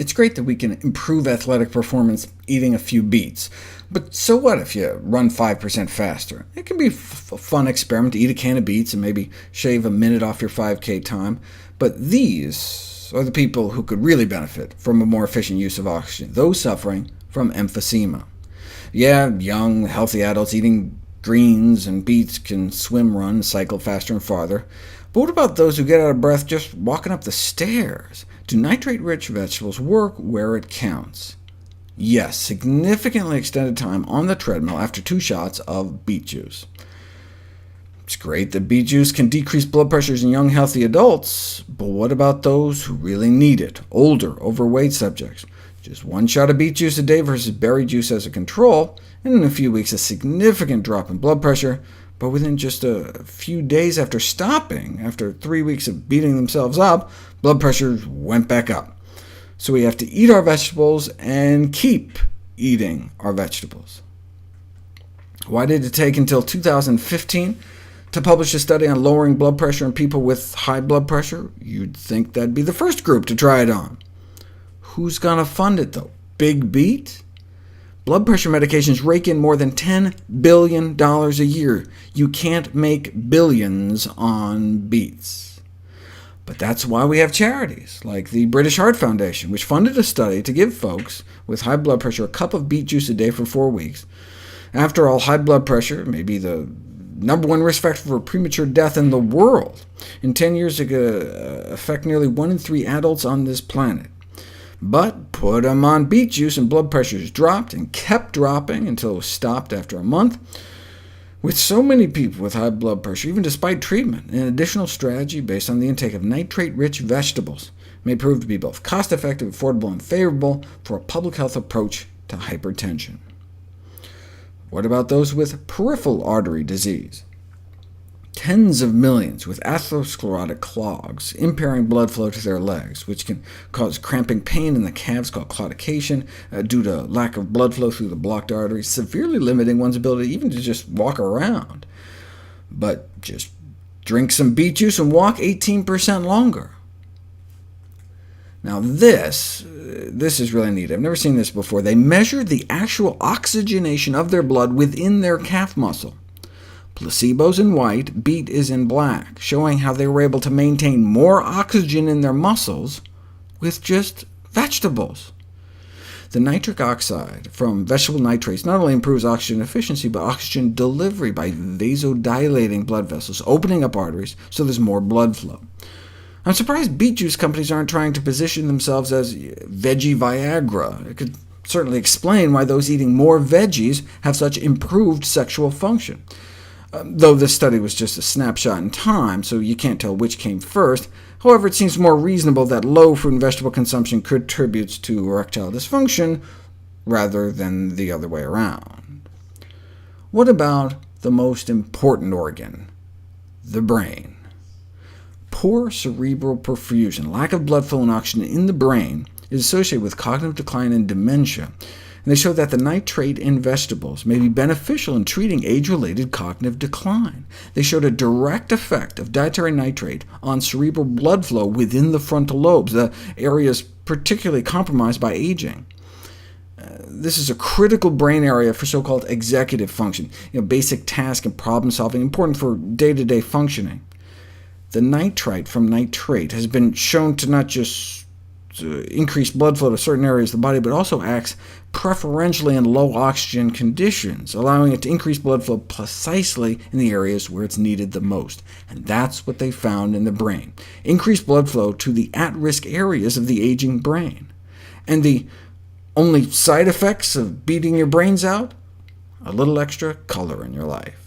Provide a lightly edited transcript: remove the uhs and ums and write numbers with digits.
It's great that we can improve athletic performance eating a few beets, but so what if you run 5% faster? It can be a fun experiment to eat a can of beets and maybe shave a minute off your 5K time, but these are the people who could really benefit from a more efficient use of oxygen, those suffering from emphysema. Yeah, young, healthy adults eating greens and beets can swim, run, cycle faster and farther, but what about those who get out of breath just walking up the stairs? Do nitrate-rich vegetables work where it counts? Yes, significantly extended time on the treadmill after 2 shots of beet juice. It's great that beet juice can decrease blood pressures in young, healthy adults, but what about those who really need it, older, overweight subjects? Just 1 shot of beet juice a day versus berry juice as a control, and in a few weeks a significant drop in blood pressure, but within just a few days after stopping, after 3 weeks of beating themselves up, blood pressure went back up. So we have to eat our vegetables and keep eating our vegetables. Why did it take until 2015 to publish a study on lowering blood pressure in people with high blood pressure? You'd think that'd be the first group to try it on. Who's going to fund it, though? Big Beat? Blood pressure medications rake in more than $10 billion a year. You can't make billions on beets. But that's why we have charities, like the British Heart Foundation, which funded a study to give folks with high blood pressure a cup of beet juice a day for 4 weeks. After all, high blood pressure may be the #1 risk factor for premature death in the world. In 10 years, it could affect nearly 1 in 3 adults on this planet. But put them on beet juice, and blood pressures dropped and kept dropping until it was stopped after a month. With so many people with high blood pressure, even despite treatment, an additional strategy based on the intake of nitrate-rich vegetables may prove to be both cost-effective, affordable, and favorable for a public health approach to hypertension. What about those with peripheral artery disease? Tens of millions with atherosclerotic clogs, impairing blood flow to their legs, which can cause cramping pain in the calves called claudication, due to lack of blood flow through the blocked arteries, severely limiting one's ability even to just walk around. But just drink some beet juice and walk 18% longer. Now this is really neat. I've never seen this before. They measured the actual oxygenation of their blood within their calf muscle. Placebo's in white, beet is in black, showing how they were able to maintain more oxygen in their muscles with just vegetables. The nitric oxide from vegetable nitrates not only improves oxygen efficiency, but oxygen delivery by vasodilating blood vessels, opening up arteries, so there's more blood flow. I'm surprised beet juice companies aren't trying to position themselves as veggie Viagra. It could certainly explain why those eating more veggies have such improved sexual function. Though this study was just a snapshot in time, so you can't tell which came first. However, it seems more reasonable that low fruit and vegetable consumption contributes to erectile dysfunction, rather than the other way around. What about the most important organ, the brain? Poor cerebral perfusion, lack of blood flow and oxygen in the brain, is associated with cognitive decline and dementia, and they show that the nitrate in vegetables may be beneficial in treating age-related cognitive decline. They showed a direct effect of dietary nitrate on cerebral blood flow within the frontal lobes, the areas particularly compromised by aging. This is a critical brain area for so-called executive function, basic task and problem-solving, important for day-to-day functioning. The nitrite from nitrate has been shown to not just increase blood flow to certain areas of the body, but also acts preferentially in low oxygen conditions, allowing it to increase blood flow precisely in the areas where it's needed the most. And that's what they found in the brain. Increased blood flow to the at-risk areas of the aging brain. And the only side effects of beating your brains out? A little extra color in your life.